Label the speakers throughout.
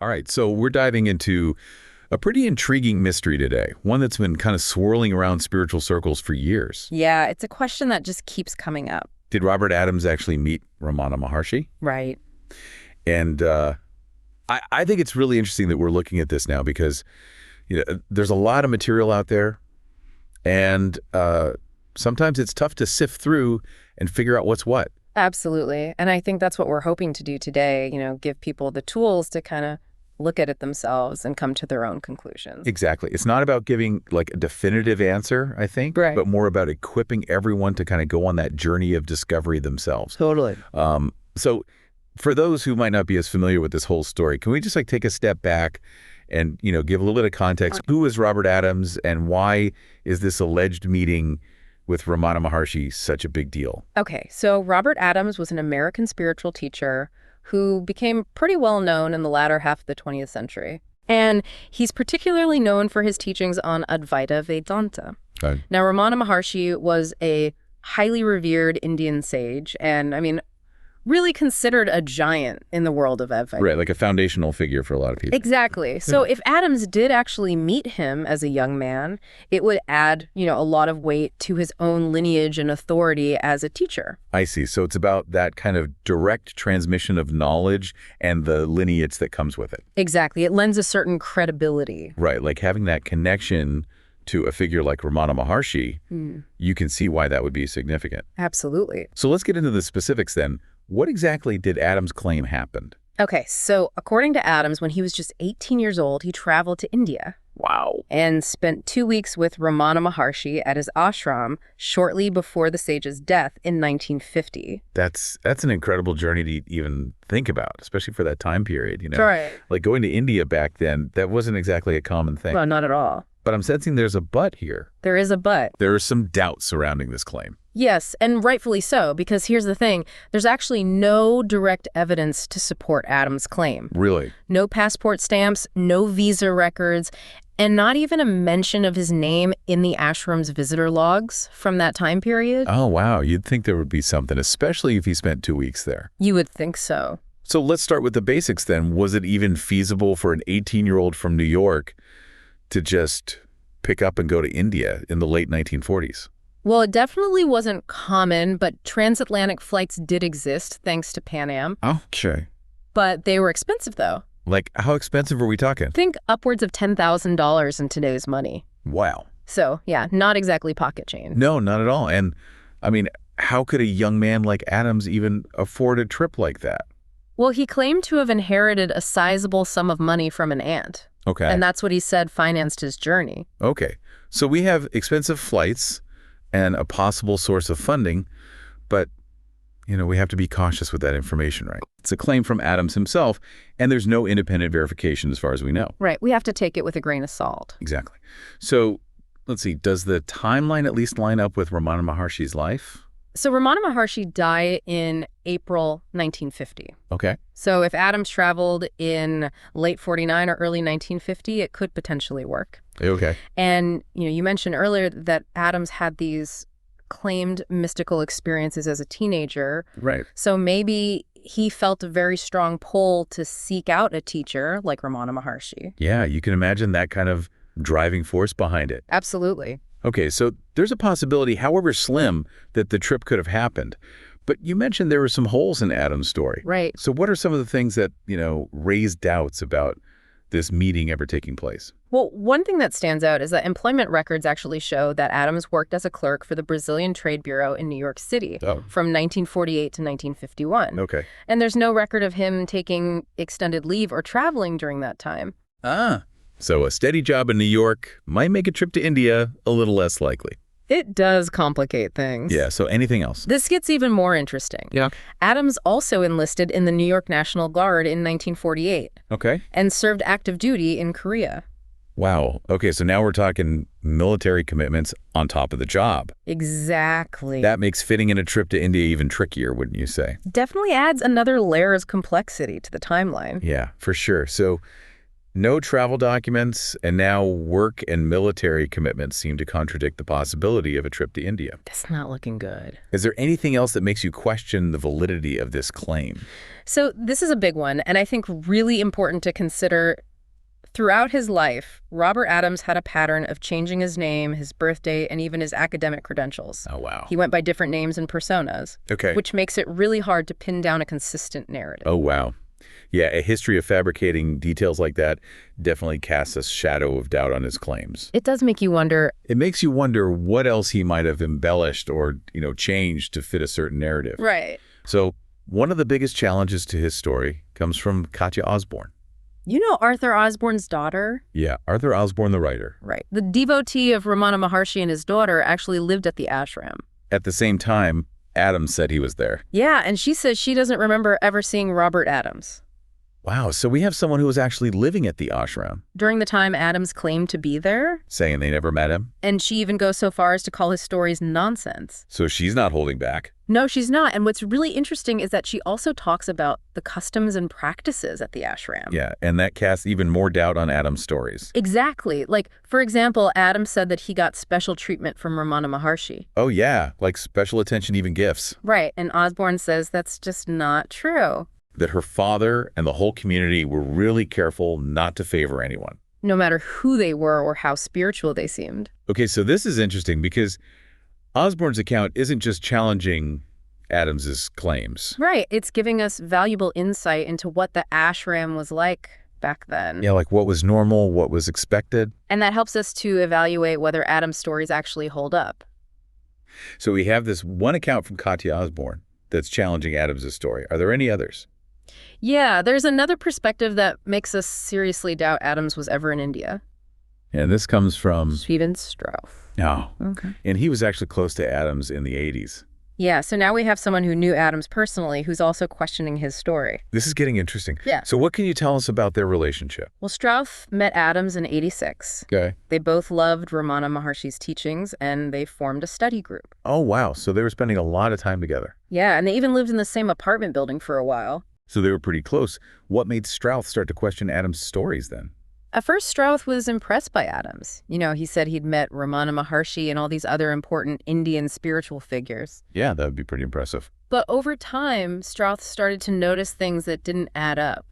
Speaker 1: All right, so we're diving into a pretty intriguing mystery today, one that's been kind of swirling around spiritual circles for years.
Speaker 2: Yeah, it's a question that just keeps coming up.
Speaker 1: Did Robert Adams actually meet Ramana Maharshi?
Speaker 2: Right.
Speaker 1: And I think it's really interesting that we're looking at this now because there's a lot of material out there, and sometimes it's tough to sift through and figure out what's what.
Speaker 2: Absolutely. And I think that's what we're hoping to do today, give people the tools to kind of look at it themselves and come to their own conclusions.
Speaker 1: Exactly. It's not about giving like a definitive answer, I think,
Speaker 2: Right.
Speaker 1: but more about equipping everyone to kind of go on that journey of discovery themselves.
Speaker 2: Totally.
Speaker 1: So for those who might not be as familiar with this whole story, can we just take a step back and, give a little bit of context? Who is Robert Adams and why is this alleged meeting with Ramana Maharshi such a big deal?
Speaker 2: Okay, so Robert Adams was an American spiritual teacher who became pretty well known in the latter half of the 20th century. And he's particularly known for his teachings on Advaita Vedanta.
Speaker 1: Okay.
Speaker 2: Now, Ramana Maharshi was a highly revered Indian sage and, really considered a giant in the world of Advaita.
Speaker 1: Right, like a foundational figure for a lot of people.
Speaker 2: Exactly. So if Adams did actually meet him as a young man, it would add, a lot of weight to his own lineage and authority as a teacher.
Speaker 1: I see. So it's about that kind of direct transmission of knowledge and the lineage that comes with it.
Speaker 2: Exactly. It lends a certain credibility.
Speaker 1: Right, like having that connection to a figure like Ramana Maharshi, you can see why that would be significant.
Speaker 2: Absolutely.
Speaker 1: So let's get into the specifics then. What exactly did Adams claim happened?
Speaker 2: Okay, so according to Adams, when he was just 18 years old, he traveled to India.
Speaker 1: Wow.
Speaker 2: And spent 2 weeks with Ramana Maharshi at his ashram shortly before the sage's death in 1950.
Speaker 1: That's an incredible journey to even think about, especially for that time period,
Speaker 2: Right.
Speaker 1: Like going to India back then, that wasn't exactly a common thing.
Speaker 2: Well, not at all.
Speaker 1: But I'm sensing there's a but here.
Speaker 2: There is a but.
Speaker 1: There are some doubts surrounding this claim.
Speaker 2: Yes, and rightfully so, because here's the thing. There's actually no direct evidence to support Adams' claim.
Speaker 1: Really?
Speaker 2: No passport stamps, no visa records, and not even a mention of his name in the ashram's visitor logs from that time period.
Speaker 1: Oh, wow. You'd think there would be something, especially if he spent 2 weeks there.
Speaker 2: You would think so.
Speaker 1: So let's start with the basics then. Was it even feasible for an 18-year-old from New York to just pick up and go to India in the late 1940s?
Speaker 2: Well, it definitely wasn't common, but transatlantic flights did exist thanks to Pan Am.
Speaker 1: Okay.
Speaker 2: But they were expensive, though.
Speaker 1: Like, how expensive are we talking?
Speaker 2: Think upwards of $10,000 in today's money.
Speaker 1: Wow.
Speaker 2: So, yeah, not exactly pocket change.
Speaker 1: No, not at all. And, how could a young man like Adams even afford a trip like that?
Speaker 2: Well, he claimed to have inherited a sizable sum of money from an aunt.
Speaker 1: Okay.
Speaker 2: And that's what he said financed his journey.
Speaker 1: Okay. So we have expensive flights and a possible source of funding, but, we have to be cautious with that information, right? It's a claim from Adams himself, and there's no independent verification as far as we know.
Speaker 2: Right. We have to take it with a grain of salt.
Speaker 1: Exactly. So let's see, does the timeline at least line up with Ramana Maharshi's life?
Speaker 2: So Ramana Maharshi died in April 1950.
Speaker 1: Okay.
Speaker 2: So if Adams traveled in late 49 or early 1950, it could potentially work.
Speaker 1: Okay.
Speaker 2: And, you mentioned earlier that Adams had these claimed mystical experiences as a teenager.
Speaker 1: Right.
Speaker 2: So maybe he felt a very strong pull to seek out a teacher like Ramana Maharshi.
Speaker 1: Yeah, you can imagine that kind of driving force behind it.
Speaker 2: Absolutely.
Speaker 1: Okay, so there's a possibility, however slim, that the trip could have happened. But you mentioned there were some holes in Adam's story.
Speaker 2: Right.
Speaker 1: So what are some of the things that, raise doubts about this meeting ever taking place?
Speaker 2: Well, one thing that stands out is that employment records actually show that Adams worked as a clerk for the Brazilian Trade Bureau in New York City from 1948 to 1951.
Speaker 1: Okay.
Speaker 2: And there's no record of him taking extended leave or traveling during that time.
Speaker 1: So a steady job in New York might make a trip to India a little less likely.
Speaker 2: It does complicate things.
Speaker 1: Yeah, so anything else?
Speaker 2: This gets even more interesting.
Speaker 1: Yeah.
Speaker 2: Adams also enlisted in the New York National Guard in 1948
Speaker 1: Okay.
Speaker 2: and served active duty in Korea.
Speaker 1: Wow. Okay, so now we're talking military commitments on top of the job.
Speaker 2: Exactly.
Speaker 1: That makes fitting in a trip to India even trickier, wouldn't you say?
Speaker 2: Definitely adds another layer of complexity to the timeline.
Speaker 1: Yeah, for sure. So No travel documents, and now work and military commitments seem to contradict the possibility of a trip to India.
Speaker 2: That's not looking good.
Speaker 1: Is there anything else that makes you question the validity of this claim?
Speaker 2: So this is a big one, and I think really important to consider. Throughout his life, Robert Adams had a pattern of changing his name, his birthday, and even his academic credentials.
Speaker 1: Oh, wow.
Speaker 2: He went by different names and personas,
Speaker 1: Okay.
Speaker 2: which makes it really hard to pin down a consistent narrative.
Speaker 1: Oh, wow. Yeah, a history of fabricating details like that definitely casts a shadow of doubt on his claims.
Speaker 2: It does make you wonder.
Speaker 1: It makes you wonder what else he might have embellished or, changed to fit a certain narrative.
Speaker 2: Right.
Speaker 1: So one of the biggest challenges to his story comes from Katya Osborne.
Speaker 2: You know Arthur Osborne's daughter?
Speaker 1: Yeah, Arthur Osborne, the writer.
Speaker 2: Right. The devotee of Ramana Maharshi and his daughter actually lived at the ashram.
Speaker 1: At the same time, Adams said he was there.
Speaker 2: Yeah, and she says she doesn't remember ever seeing Robert Adams.
Speaker 1: Wow, so we have someone who was actually living at the ashram.
Speaker 2: During the time Adams claimed to be there.
Speaker 1: Saying they never met him.
Speaker 2: And she even goes so far as to call his stories nonsense.
Speaker 1: So she's not holding back.
Speaker 2: No, she's not. And what's really interesting is that she also talks about the customs and practices at the ashram.
Speaker 1: Yeah, and that casts even more doubt on Adams' stories.
Speaker 2: Exactly. Like, for example, Adams said that he got special treatment from Ramana Maharshi.
Speaker 1: Oh, yeah, like special attention, even gifts.
Speaker 2: Right, and Osborne says that's just not true.
Speaker 1: That her father and the whole community were really careful not to favor anyone.
Speaker 2: No matter who they were or how spiritual they seemed.
Speaker 1: Okay, so this is interesting because Osborne's account isn't just challenging Adams's claims.
Speaker 2: Right, it's giving us valuable insight into what the ashram was like back then.
Speaker 1: Yeah, like what was normal, what was expected.
Speaker 2: And that helps us to evaluate whether Adam's stories actually hold up.
Speaker 1: So we have this one account from Katya Osborne that's challenging Adams's story. Are there any others?
Speaker 2: Yeah, there's another perspective that makes us seriously doubt Adams was ever in India.
Speaker 1: And this comes from...
Speaker 2: Stephen Strauss.
Speaker 1: Oh.
Speaker 2: Okay.
Speaker 1: And he was actually close to Adams in the 80s.
Speaker 2: Yeah, so now we have someone who knew Adams personally who's also questioning his story.
Speaker 1: This is getting interesting.
Speaker 2: Yeah.
Speaker 1: So what can you tell us about their relationship?
Speaker 2: Well, Strauss met Adams in '86.
Speaker 1: Okay.
Speaker 2: They both loved Ramana Maharshi's teachings, and they formed a study group.
Speaker 1: Oh, wow. So they were spending a lot of time together.
Speaker 2: Yeah, and they even lived in the same apartment building for a while.
Speaker 1: So they were pretty close. What made Strauss start to question Adams' stories then?
Speaker 2: At first, Strauss was impressed by Adams. You know, he said he'd met Ramana Maharshi and all these other important Indian spiritual figures.
Speaker 1: Yeah, that would be pretty impressive.
Speaker 2: But over time, Strauss started to notice things that didn't add up.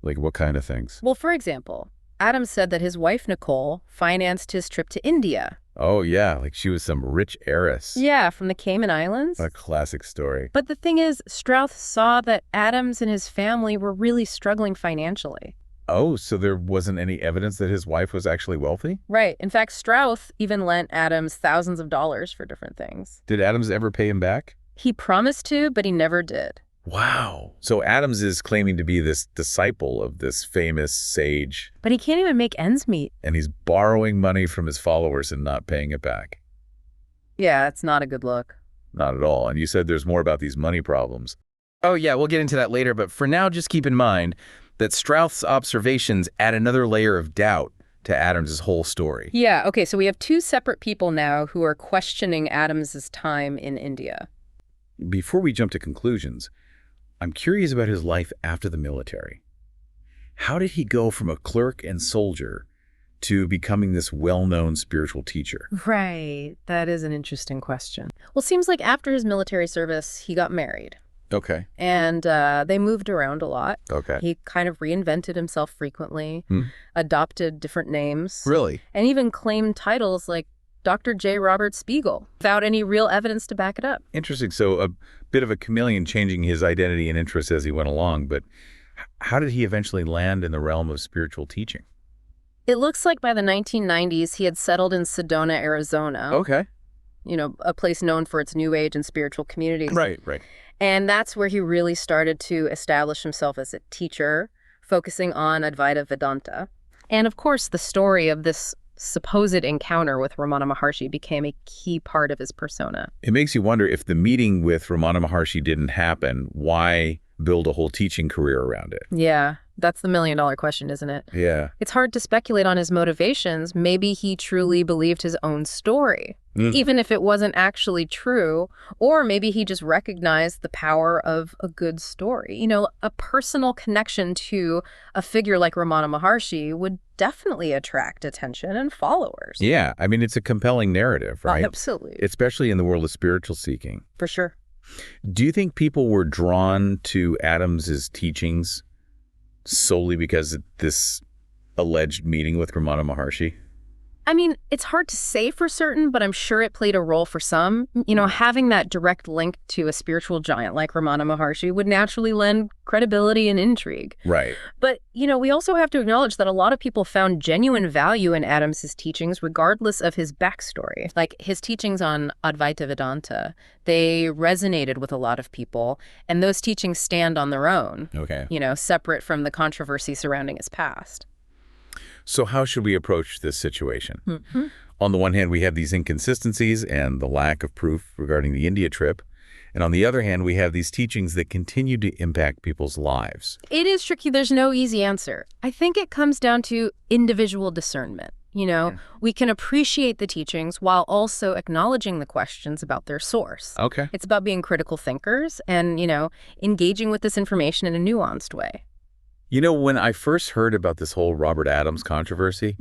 Speaker 1: Like what kind of things?
Speaker 2: Well, for example, Adams said that his wife, Nicole, financed his trip to India.
Speaker 1: Oh, yeah, like she was some rich heiress.
Speaker 2: Yeah, from the Cayman Islands.
Speaker 1: A classic story.
Speaker 2: But the thing is, Strauss saw that Adams and his family were really struggling financially.
Speaker 1: Oh, so there wasn't any evidence that his wife was actually wealthy?
Speaker 2: Right. In fact, Strauss even lent Adams thousands of dollars for different things.
Speaker 1: Did Adams ever pay him back?
Speaker 2: He promised to, but he never did.
Speaker 1: Wow. So Adams is claiming to be this disciple of this famous sage.
Speaker 2: But he can't even make ends meet.
Speaker 1: And he's borrowing money from his followers and not paying it back.
Speaker 2: Yeah, it's not a good look.
Speaker 1: Not at all. And you said there's more about these money problems.
Speaker 3: Oh, yeah, we'll get into that later, but for now, just keep in mind that Strauss's observations add another layer of doubt to Adams's whole story.
Speaker 2: Yeah, okay, so we have two separate people now who are questioning Adams's time in India.
Speaker 1: Before we jump to conclusions, I'm curious about his life after the military. How did he go from a clerk and soldier to becoming this well-known spiritual teacher?
Speaker 2: Right, that is an interesting question. Well, seems like after his military service, he got married.
Speaker 1: Okay.
Speaker 2: And they moved around a lot.
Speaker 1: Okay.
Speaker 2: He kind of reinvented himself frequently, adopted different names.
Speaker 3: Really?
Speaker 2: And even claimed titles like Dr. J. Robert Spiegel without any real evidence to back it up.
Speaker 1: Interesting. So a bit of a chameleon, changing his identity and interests as he went along. But how did he eventually land in the realm of spiritual teaching?
Speaker 2: It looks like by the 1990s, he had settled in Sedona, Arizona.
Speaker 3: Okay.
Speaker 2: You know, a place known for its New Age and spiritual communities.
Speaker 1: Right.
Speaker 2: And that's where he really started to establish himself as a teacher, focusing on Advaita Vedanta. And of course, the story of this supposed encounter with Ramana Maharshi became a key part of his persona.
Speaker 1: It makes you wonder, if the meeting with Ramana Maharshi didn't happen, why build a whole teaching career around it?
Speaker 2: Yeah, That's the million-dollar question, isn't it?
Speaker 1: Yeah.
Speaker 2: It's hard to speculate on his motivations. Maybe he truly believed his own story, even if it wasn't actually true. Or maybe he just recognized the power of a good story. A personal connection to a figure like Ramana Maharshi would definitely attract attention and followers.
Speaker 1: Yeah. I mean, it's a compelling narrative, right?
Speaker 2: Absolutely.
Speaker 1: Especially in the world of spiritual seeking.
Speaker 2: For sure.
Speaker 1: Do you think people were drawn to Adams's teachings solely because of this alleged meeting with Ramana Maharshi?
Speaker 2: I mean, it's hard to say for certain, but I'm sure it played a role for some. Having that direct link to a spiritual giant like Ramana Maharshi would naturally lend credibility and intrigue.
Speaker 1: Right.
Speaker 2: But, we also have to acknowledge that a lot of people found genuine value in Adams's teachings regardless of his backstory. Like his teachings on Advaita Vedanta, they resonated with a lot of people, and those teachings stand on their own.
Speaker 1: Okay.
Speaker 2: Separate from the controversy surrounding his past.
Speaker 1: So how should we approach this situation? On the one hand, we have these inconsistencies and the lack of proof regarding the India trip. And on the other hand, we have these teachings that continue to impact people's lives.
Speaker 2: It is tricky. There's no easy answer. I think it comes down to individual discernment. We can appreciate the teachings while also acknowledging the questions about their source.
Speaker 1: Okay.
Speaker 2: It's about being critical thinkers and, engaging with this information in a nuanced way.
Speaker 1: When I first heard about this whole Robert Adams controversy,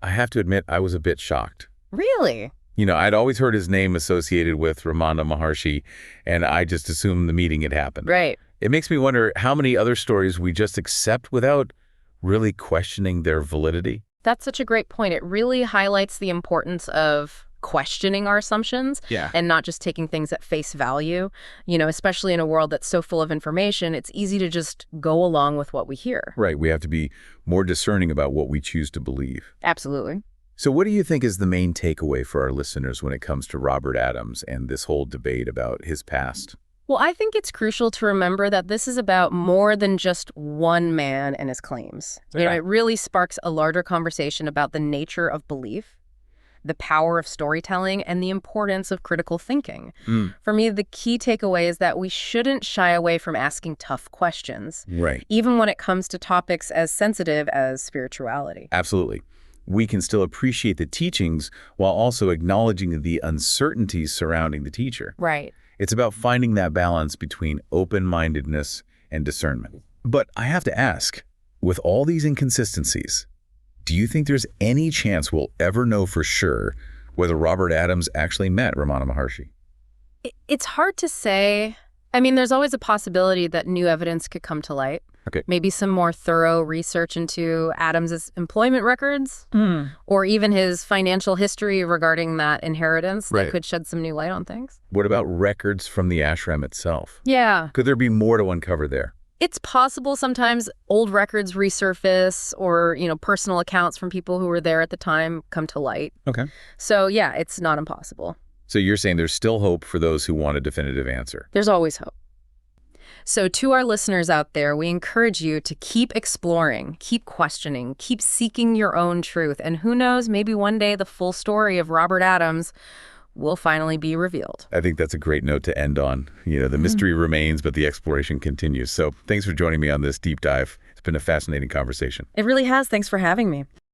Speaker 1: I have to admit I was a bit shocked.
Speaker 2: Really?
Speaker 1: I'd always heard his name associated with Ramana Maharshi, and I just assumed the meeting had happened.
Speaker 2: Right.
Speaker 1: It makes me wonder how many other stories we just accept without really questioning their validity.
Speaker 2: That's such a great point. It really highlights the importance of questioning our assumptions and not just taking things at face value. Especially in a world that's so full of information, it's easy to just go along with what we hear.
Speaker 1: Right. We have to be more discerning about what we choose to believe.
Speaker 2: Absolutely.
Speaker 1: So what do you think is the main takeaway for our listeners when it comes to Robert Adams and this whole debate about his past?
Speaker 2: Well, I think it's crucial to remember that this is about more than just one man and his claims. It really sparks a larger conversation about the nature of belief, the power of storytelling, and the importance of critical thinking. For me, the key takeaway is that we shouldn't shy away from asking tough questions, even when it comes to topics as sensitive as spirituality.
Speaker 1: Absolutely. We can still appreciate the teachings while also acknowledging the uncertainties surrounding the teacher.
Speaker 2: Right.
Speaker 1: It's about finding that balance between open-mindedness and discernment. But I have to ask, with all these inconsistencies, do you think there's any chance we'll ever know for sure whether Robert Adams actually met Ramana Maharshi?
Speaker 2: It's hard to say. I mean, there's always a possibility that new evidence could come to light.
Speaker 1: Okay.
Speaker 2: Maybe some more thorough research into Adams's employment records or even his financial history regarding that inheritance that could shed some new light on things.
Speaker 1: What about records from the ashram itself?
Speaker 2: Yeah.
Speaker 1: Could there be more to uncover there?
Speaker 2: It's possible sometimes old records resurface or, personal accounts from people who were there at the time come to light.
Speaker 1: Okay.
Speaker 2: So, yeah, it's not impossible.
Speaker 1: So you're saying there's still hope for those who want a definitive answer?
Speaker 2: There's always hope. So to our listeners out there, we encourage you to keep exploring, keep questioning, keep seeking your own truth. And who knows, maybe one day the full story of Robert Adams will finally be revealed.
Speaker 1: I think that's a great note to end on. The mystery remains, but the exploration continues. So thanks for joining me on this deep dive. It's been a fascinating conversation.
Speaker 2: It really has. Thanks for having me.